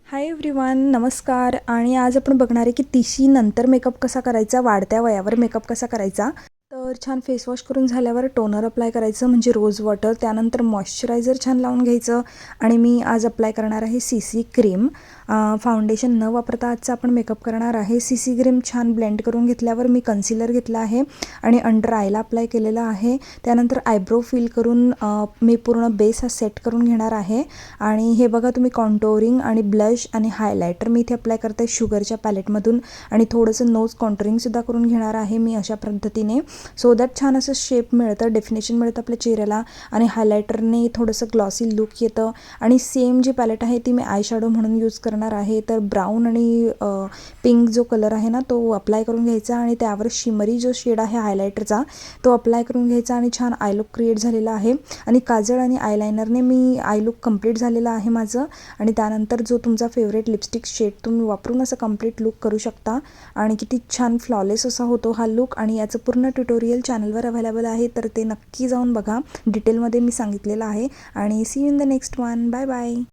Hi everyone, नमस्कार. आणि आज आपण बघणार आहे की 30 नंतर मेकअप कसा करायचा, वाढत्या वयावर मेकअप कसा करायचा. तर छान फेस वॉश करून झाल्यावर टोनर अप्लाय करायचं म्हणजे रोज वॉटर, त्यानंतर मॉइश्चरायझर छान लावून घ्यायचं. आणि मी आज अप्लाय करणार आहे CC क्रीम. फाउंडेशन न वापरता आजचा आपण मेकअप करणार आहे. CC क्रीम छान ब्लेंड करून घेतल्यावर मी कन्सिलर घेतला आहे आणि अंडर आयला अप्लाय केलेला आहे. त्यानंतर आयब्रो फिल करून मी पूर्ण बेस हा सेट करून घेणार आहे. आणि हे बघा तुम्ही, कॉन्टोरिंग आणि ब्लश आणि हायलायटर मी इथे अप्लाय करते शुगरच्या पॅलेटमधून. आणि थोडंसं नोज कॉन्टोरिंगसुद्धा करून घेणार आहे मी अशा पद्धतीने, सो दॅट छान असं शेप मिळतं, डेफिनेशन मिळतं आपल्या चेहऱ्याला. आणि हायलायटरने थोडंसं ग्लॉसी लुक येतं. आणि सेम जी पॅलेट आहे ती मी आय शॅडो म्हणून यूज करणार आहे. तर ब्राऊन आणि पिंक जो कलर आहे ना तो अप्लाय करून घ्यायचा आणि त्यावर शिमरी जो शेड आहे हायलायटरचा तो अप्लाय करून घ्यायचा. आणि छान आय लुक क्रिएट झालेला आहे. आणि काजळ आणि आयलायनरने मी आय लुक कंप्लीट झालेलं आहे माझं. आणि त्यानंतर जो तुमचा फेवरेट लिपस्टिक शेड तुम्ही वापरून असं कंप्लीट लुक करू शकता. आणि किती छान फ्लॉलेस असा होतो हा लुक. आणि याचं पूर्ण ट्युटोरियल चॅनलवर अवेलेबल आहे, तर ते नक्की जाऊन बघा. डिटेलमध्ये मी सांगितलेलं आहे. आणि see you in the next one. Bye bye.